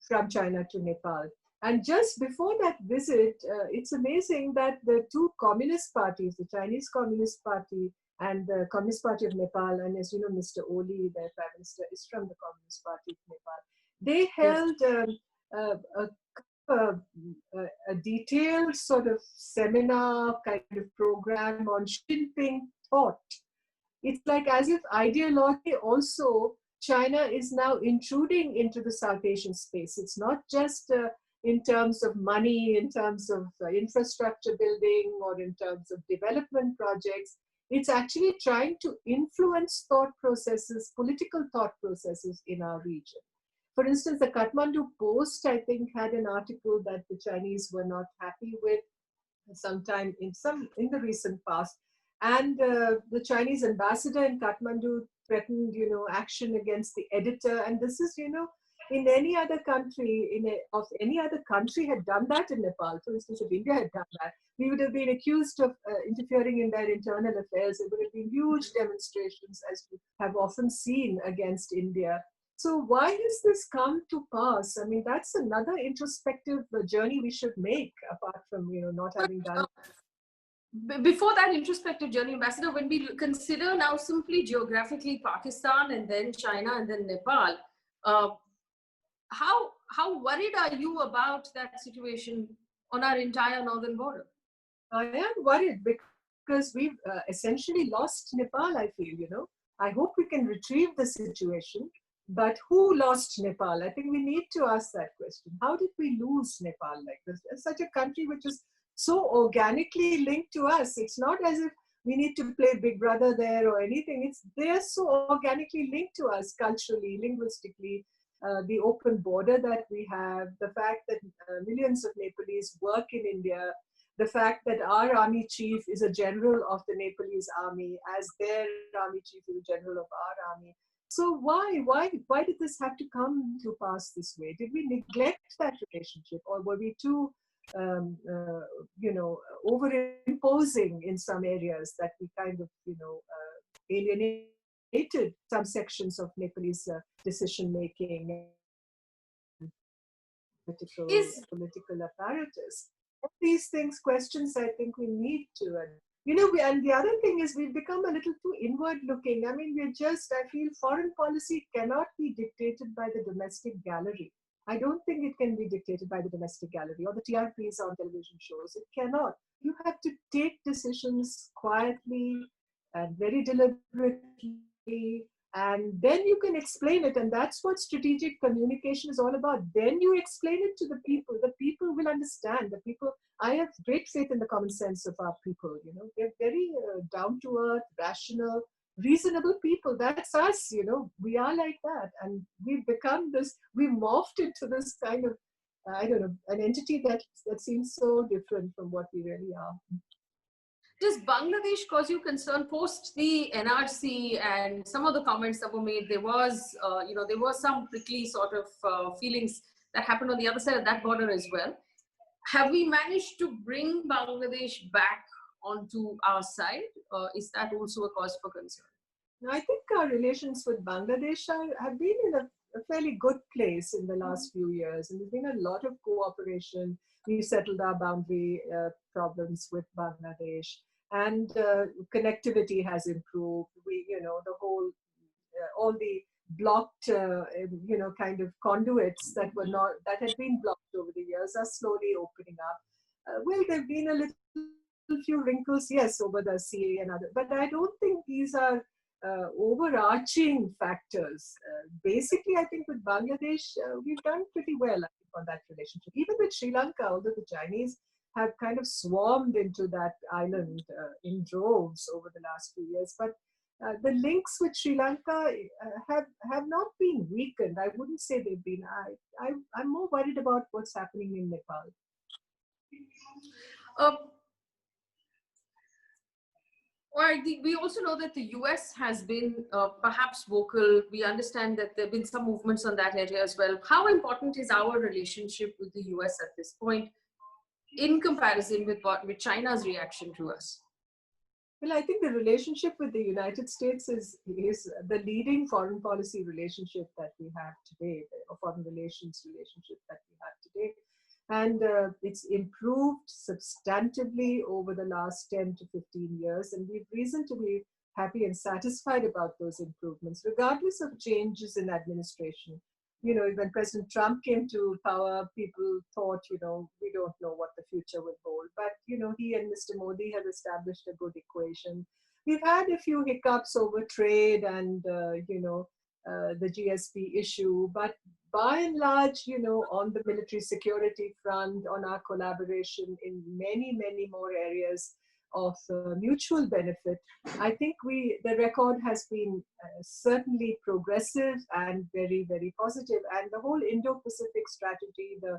from China to Nepal. And just before that visit, it's amazing that the two communist parties, the Chinese Communist Party and the Communist Party of Nepal, and as you know, Mr. Oli, their prime minister, is from the Communist Party of Nepal. They held a detailed sort of seminar kind of program on Xi Jinping thought. It's like as if ideology also, China is now intruding into the South Asian space. It's not just in terms of money, in terms of infrastructure building, or in terms of development projects. It's actually trying to influence thought processes, political thought processes in our region. For instance, the Kathmandu Post, I think, had an article that the Chinese were not happy with sometime in the recent past. And the Chinese ambassador in Kathmandu threatened, you know, action against the editor. And this is, you know, in any other country, any other country had done that in Nepal. For instance, if India had done that, we would have been accused of interfering in their internal affairs. There would have been huge demonstrations, as we have often seen, against India. So why has this come to pass? I mean, that's another introspective journey we should make, apart from, you know, not having done. Before that introspective journey, Ambassador, when we consider now simply geographically Pakistan and then China and then Nepal, how worried are you about that situation on our entire northern border? I am worried because we've essentially lost Nepal, I feel, you know. I hope we can retrieve the situation. But who lost Nepal? I think we need to ask that question. How did we lose Nepal like this? It's such a country which is so organically linked to us. It's not as if we need to play Big Brother there or anything. They're so organically linked to us culturally, linguistically. The open border that we have, the fact that millions of Nepalese work in India, the fact that our army chief is a general of the Nepalese army, as their army chief is a general of our army. So why did this have to come to pass this way? Did we neglect that relationship, or were we too, you know, over-imposing in some areas that we kind of, you know, alienated some sections of Nepalese decision-making, political apparatus? All these things, questions I think we need to. You know, and the other thing is we've become a little too inward looking. I mean, I feel foreign policy cannot be dictated by the domestic gallery. I don't think it can be dictated by the domestic gallery or the TRPs on television shows. It cannot. You have to take decisions quietly and very deliberately, and then you can explain it. And that's what strategic communication is all about. Then you explain it to the people. The people will understand. The people. I have great faith in the common sense of our people. You know, they're very down to earth, rational. reasonable people. That's us, you know, we are like that. And we've become this, we morphed into this kind of, I don't know, an entity that seems so different from what we really are. Does Bangladesh cause you concern post the NRC and some of the comments that were made? There was, there was some prickly sort of feelings that happened on the other side of that border as well. Have we managed to bring Bangladesh back onto our side? Is that also a cause for concern? I think our relations with Bangladesh have been in a fairly good place in the last few years, and there's been a lot of cooperation. We've settled our boundary problems with Bangladesh, and connectivity has improved. The whole, all the blocked, kind of conduits that had been blocked over the years are slowly opening up. Well, there've been a little few wrinkles, yes, over the CA and other, but I don't think these are overarching factors. Basically, I think with Bangladesh, we've done pretty well, I think, on that relationship. Even with Sri Lanka, although the Chinese have kind of swarmed into that island in droves over the last few years, but the links with Sri Lanka have not been weakened. I wouldn't say they've been. I'm more worried about what's happening in Nepal. We also know that the US has been perhaps vocal. We understand that there have been some movements on that area as well. How important is our relationship with the US at this point in comparison with China's reaction to us? Well, I think the relationship with the United States is the leading foreign policy relationship that we have today, or foreign relations relationship that we have today. And it's improved substantively over the last 10 to 15 years. And we've reason to be happy and satisfied about those improvements, regardless of changes in administration. When President Trump came to power, people thought, we don't know what the future will hold. But, he and Mr. Modi have established a good equation. We've had a few hiccups over trade and, the GSP issue, but by and large, on the military security front, on our collaboration in many, many more areas of mutual benefit, I think the record has been certainly progressive and very, very positive. And the whole Indo-Pacific strategy, the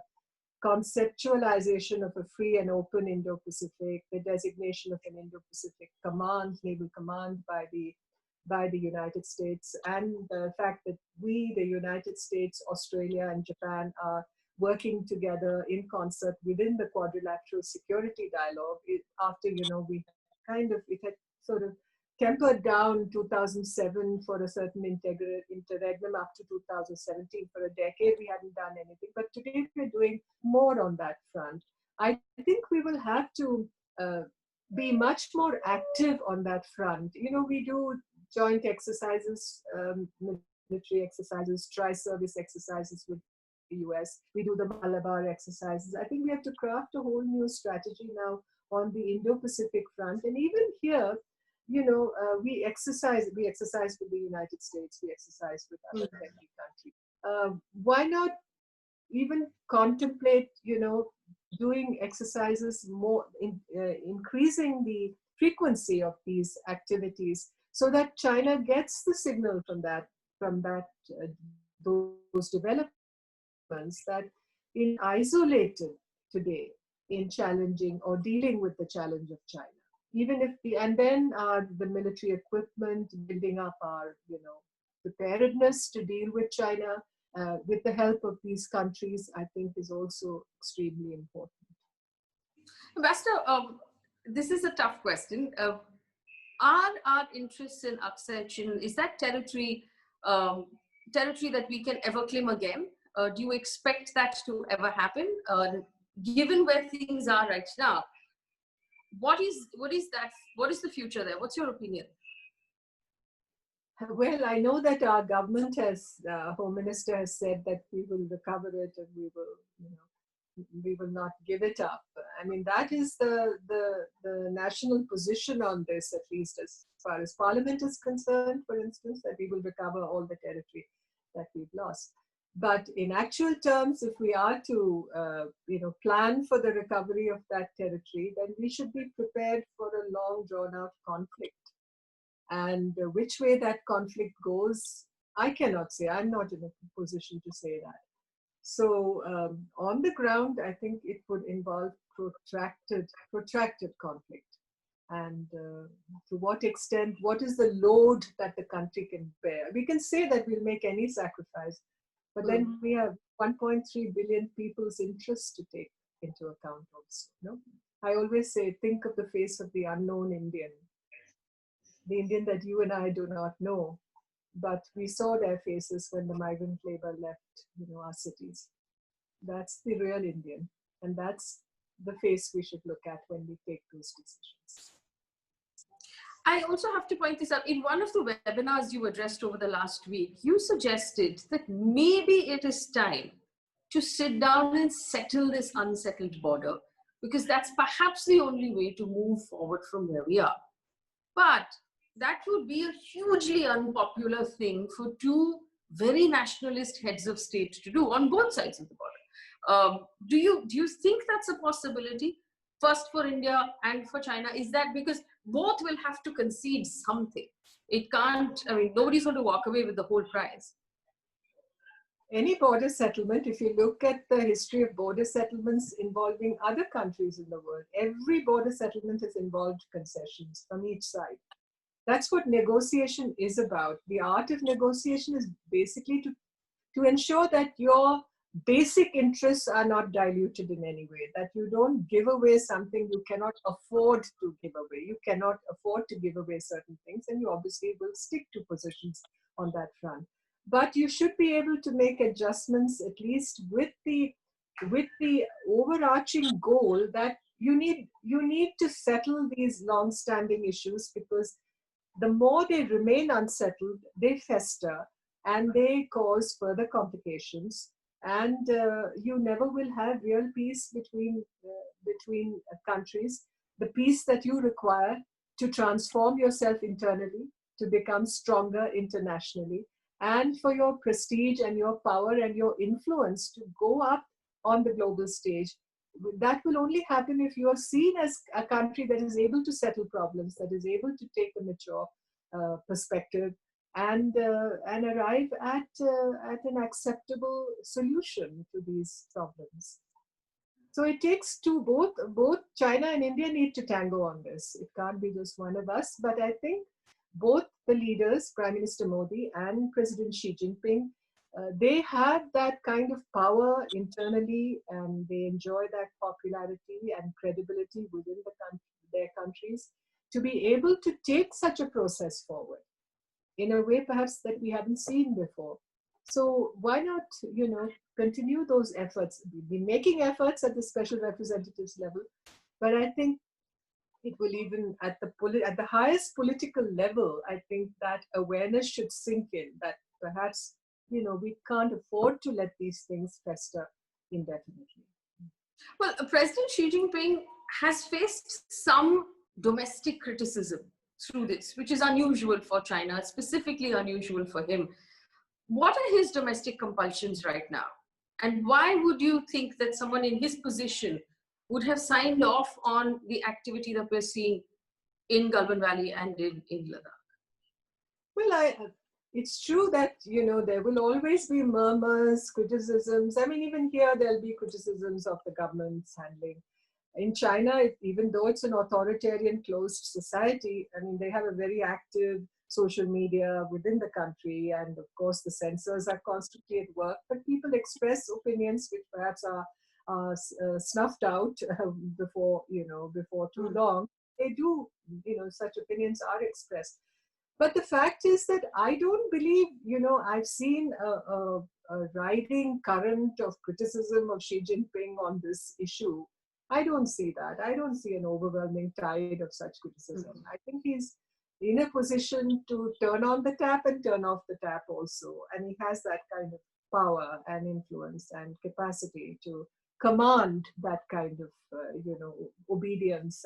conceptualization of a free and open Indo-Pacific, the designation of an Indo-Pacific command, naval command by the United States, and the fact that we, the United States, Australia, and Japan are working together in concert within the quadrilateral security dialogue after, it had sort of tempered down 2007 for a certain interregnum up to 2017. For a decade, we hadn't done anything, but today we're doing more on that front. I think we will have to be much more active on that front. We do joint exercises, military exercises, tri-service exercises with the US. We do the Malabar exercises. I think we have to craft a whole new strategy now on the Indo-Pacific front. And even here, we exercise with the United States, we exercise with other friendly countries. Why not even contemplate, doing exercises more, increasing the frequency of these activities, so that China gets the signal from those developments that in isolated today in challenging or dealing with the challenge of China. Even if the military equipment, building up our preparedness to deal with China with the help of these countries, I think is also extremely important. Ambassador, this is a tough question. Are our interests in Aksai Chin, is that territory that we can ever claim again? Do you expect that to ever happen? Given where things are right now, what is the future there? What's your opinion? Well, I know that our government Home Minister has said that we will recover it and we will not give it up. I mean, that is the national position on this, at least as far as Parliament is concerned, for instance, that we will recover all the territory that we've lost. But in actual terms, if we are to, plan for the recovery of that territory, then we should be prepared for a long, drawn-out conflict. And which way that conflict goes, I cannot say. I'm not in a position to say that. So on the ground, I think it would involve protracted conflict. And to what extent, what is the load that the country can bear? We can say that we'll make any sacrifice, but then we have 1.3 billion people's interests to take into account also. No? I always say, think of the face of the unknown Indian, the Indian that you and I do not know, but we saw their faces when the migrant labor left, our cities. That's the real Indian, and that's the face we should look at when we take those decisions. I also have to point this out. In one of the webinars you addressed over the last week, you suggested that maybe it is time to sit down and settle this unsettled border, because that's perhaps the only way to move forward from where we are. But that would be a hugely unpopular thing for two very nationalist heads of state to do on both sides of the border. Do you think that's a possibility? First for India and for China, is that because both will have to concede something? It can't, nobody's going to walk away with the whole prize. Any border settlement, if you look at the history of border settlements involving other countries in the world, every border settlement has involved concessions from each side. That's what negotiation is about. The art of negotiation is basically to ensure that your basic interests are not diluted in any way, that you don't give away something you cannot afford to give away. You cannot afford to give away certain things, and you obviously will stick to positions on that front. But you should be able to make adjustments, at least with the overarching goal that you need to settle these long-standing issues, because the more they remain unsettled, they fester and they cause further complications. And you never will have real peace between countries, the peace that you require to transform yourself internally, to become stronger internationally, and for your prestige and your power and your influence to go up on the global stage. That will only happen if you are seen as a country that is able to settle problems, that is able to take a mature perspective and arrive at an acceptable solution to these problems. So it takes two, both China and India need to tango on this. It can't be just one of us, but I think both the leaders, Prime Minister Modi and President Xi Jinping, they have that kind of power internally, and they enjoy that popularity and credibility within their countries to be able to take such a process forward in a way perhaps that we haven't seen before. So why not, continue those efforts? We've been making efforts at the special representatives level, but I think it will even at the highest political level, I think that awareness should sink in, that perhaps, we can't afford to let these things fester indefinitely. Well, President Xi Jinping has faced some domestic criticism through this, which is unusual for China, specifically unusual for him. What are his domestic compulsions right now? And why would you think that someone in his position would have signed off on the activity that we're seeing in Galvan Valley and in Ladakh? Well, it's true that, there will always be murmurs, criticisms. I mean, even here, there'll be criticisms of the government's handling. In China, even though it's an authoritarian, closed society, I mean, they have a very active social media within the country. And of course, the censors are constantly at work, but people express opinions which perhaps are snuffed out before too long. They do, such opinions are expressed. But the fact is that I don't believe, I've seen a riding current of criticism of Xi Jinping on this issue. I don't see that. I don't see an overwhelming tide of such criticism. I think he's in a position to turn on the tap and turn off the tap also. And he has that kind of power and influence and capacity to command that kind of, obedience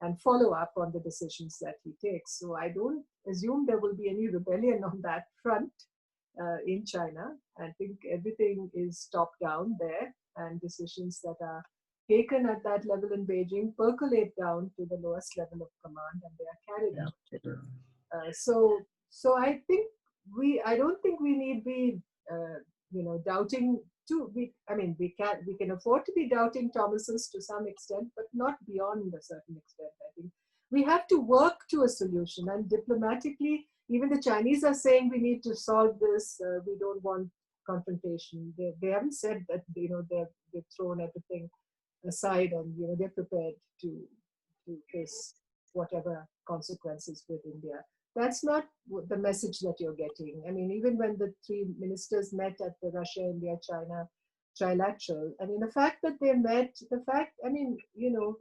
and follow up on the decisions that he takes. So I don't assume there will be any rebellion on that front in China. I think everything is top down there, and decisions that are taken at that level in Beijing percolate down to the lowest level of command, and they are carried out. So I don't think we need be doubting too. We can afford to be doubting Thomas's to some extent, but not beyond a certain extent. I think we have to work to a solution, and diplomatically, even the Chinese are saying we need to solve this. We don't want confrontation. They haven't said that they've thrown everything aside and they're prepared to face whatever consequences with India. That's not the message that you're getting. I mean, even when the three ministers met at the Russia, India, China trilateral, I mean, the fact that they met,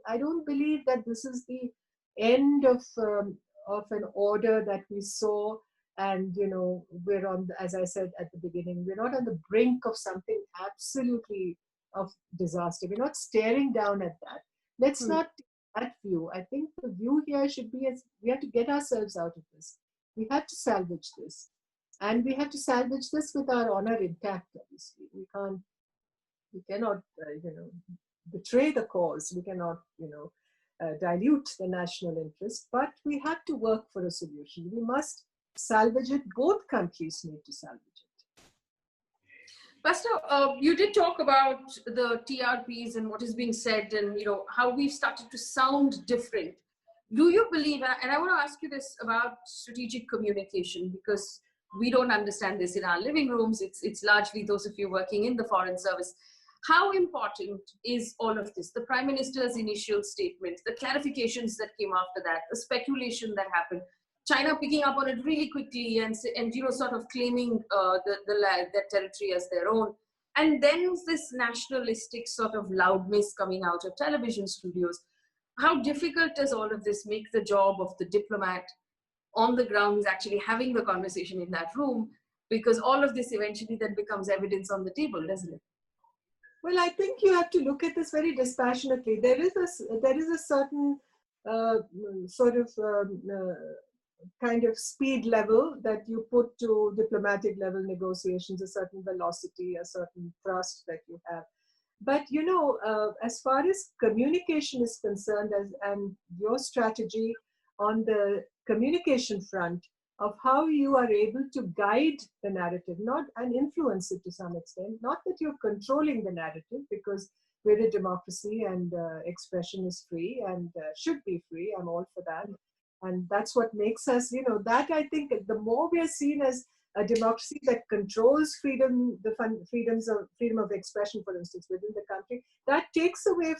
I don't believe that this is the end of an order that we saw. And, we're on, as I said at the beginning, we're not on the brink of something absolutely of disaster. We're not staring down at that. Let's not take that view. I think the view here should be we have to get ourselves out of this. We have to salvage this. And we have to salvage this with our honor intact, obviously. We cannot, betray the cause. We cannot, dilute the national interest, but we have to work for a solution. We must salvage it. Both countries need to salvage it. Pastor, you did talk about the TRPs and what is being said and how we've started to sound different. Do you believe, and I want to ask you this about strategic communication, because we don't understand this in our living rooms. It's largely those of you working in the Foreign Service. How important is all of this? The Prime Minister's initial statement, the clarifications that came after that, the speculation that happened, China picking up on it really quickly and sort of claiming that territory as their own. And then this nationalistic sort of loudness coming out of television studios. How difficult does all of this make the job of the diplomat on the ground who's actually having the conversation in that room? Because all of this eventually then becomes evidence on the table, doesn't it? Well, I think you have to look at this very dispassionately. There is a certain kind of speed level that you put to diplomatic level negotiations, a certain velocity, a certain thrust that you have. But as far as communication is concerned, and your strategy on the communication front of how you are able to guide the narrative, and influence it to some extent, not that you're controlling the narrative, because we're a democracy and expression is free and should be free. I'm all for that. And that's what makes us, that I think the more we are seen as a democracy that controls freedom, freedom of expression, for instance, within the country, that takes away,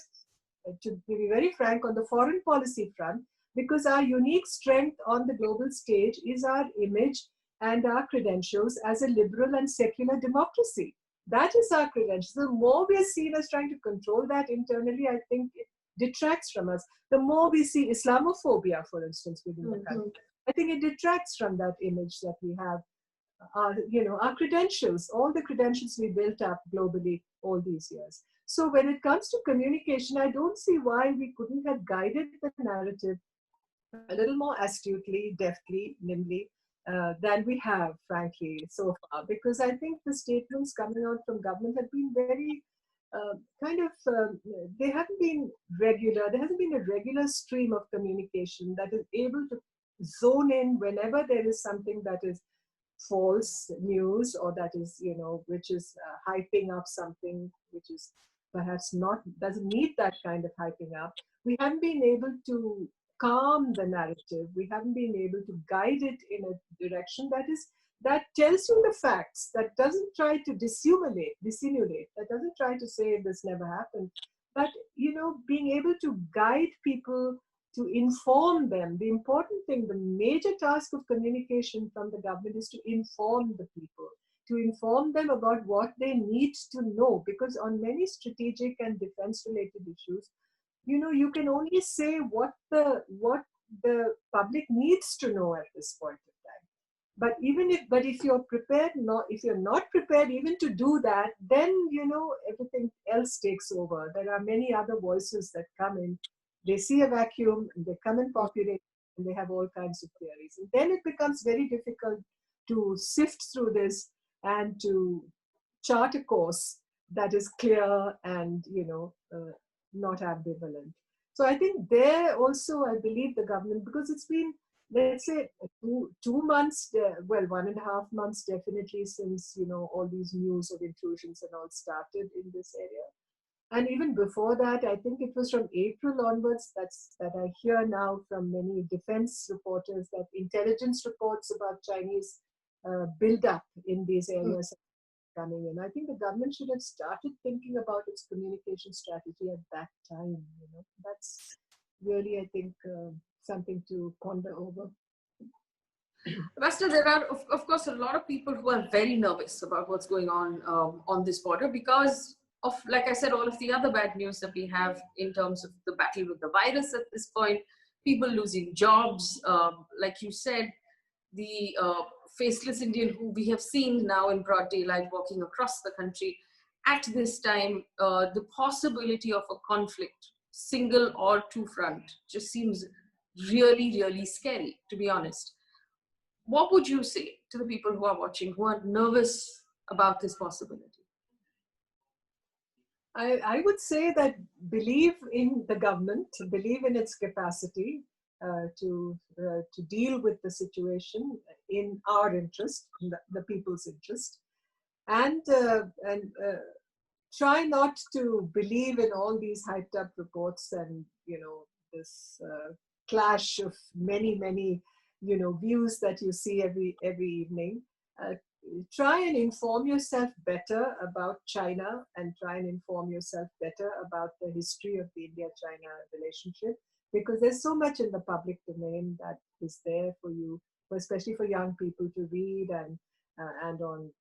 to be very frank, on the foreign policy front, because our unique strength on the global stage is our image and our credentials as a liberal and secular democracy. That is our credentials. The more we are seen as trying to control that internally, I think it detracts from us. The more we see Islamophobia, for instance, within the country, I think it detracts from that image that we have. Our credentials, all the credentials we built up globally all these years. So when it comes to communication, I don't see why we couldn't have guided the narrative a little more astutely, deftly, nimbly than we have, frankly, so far. Because I think the statements coming out from government have been very they haven't been regular. There hasn't been a regular stream of communication that is able to zone in whenever there is something that is false news, or that is, which is hyping up something which is perhaps doesn't need that kind of hyping up. We haven't been able to calm the narrative. We haven't been able to guide it in a direction that tells you the facts, that doesn't try to dissimulate, that doesn't try to say this never happened, but being able to guide people, to inform them. The important thing, the major task of communication from the government is to inform the people, to inform them about what they need to know, because on many strategic and defense related issues, you can only say what the public needs to know at this point in time. But if you're prepared, if you're not prepared even to do that, then everything else takes over. There are many other voices that come in. They see a vacuum and they come in population and they have all kinds of theories. And then it becomes very difficult to sift through this and to chart a course that is clear and not ambivalent. So I think there also, I believe the government, because it's been, let's say, 2 months, well, 1.5 months definitely since, all these news of intrusions and all started in this area. And even before that, I think it was from April onwards that I hear now from many defense reporters that intelligence reports about Chinese build-up in these areas are coming in. I think the government should have started thinking about its communication strategy at that time. That's really, I think, something to ponder over. Ambassador, there are, of course, a lot of people who are very nervous about what's going on this border because of, like I said, all of the other bad news that we have in terms of the battle with the virus at this point, people losing jobs, like you said, the faceless Indian who we have seen now in broad daylight walking across the country. At this time, the possibility of a conflict, single or two-front, just seems really, really scary, to be honest. What would you say to the people who are watching, who are nervous about this possibility? I would say that believe in the government, believe in its capacity to deal with the situation in our interest, in the people's interest, and try not to believe in all these hyped up reports and this clash of many views that you see every evening. Try and inform yourself better about China and try and inform yourself better about the history of the India-China relationship, because there's so much in the public domain that is there for you, especially for young people to read and on,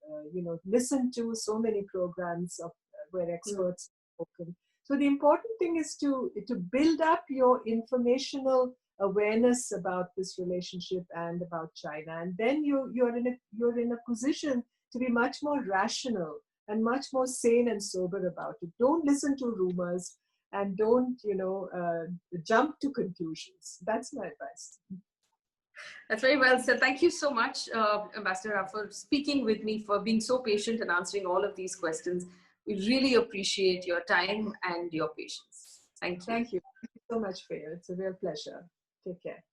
listen to so many programs of where experts have spoken. So the important thing is to build up your informational awareness about this relationship and about China, and then you're in a position to be much more rational and much more sane and sober about it. Don't listen to rumors and don't jump to conclusions. That's my advice. That's very well said. Thank you so much, Ambassador Rao, for speaking with me, for being so patient and answering all of these questions. We really appreciate your time and your patience. Thank you. Thank you. Thank you so much, Faye. It's a real pleasure. Take care.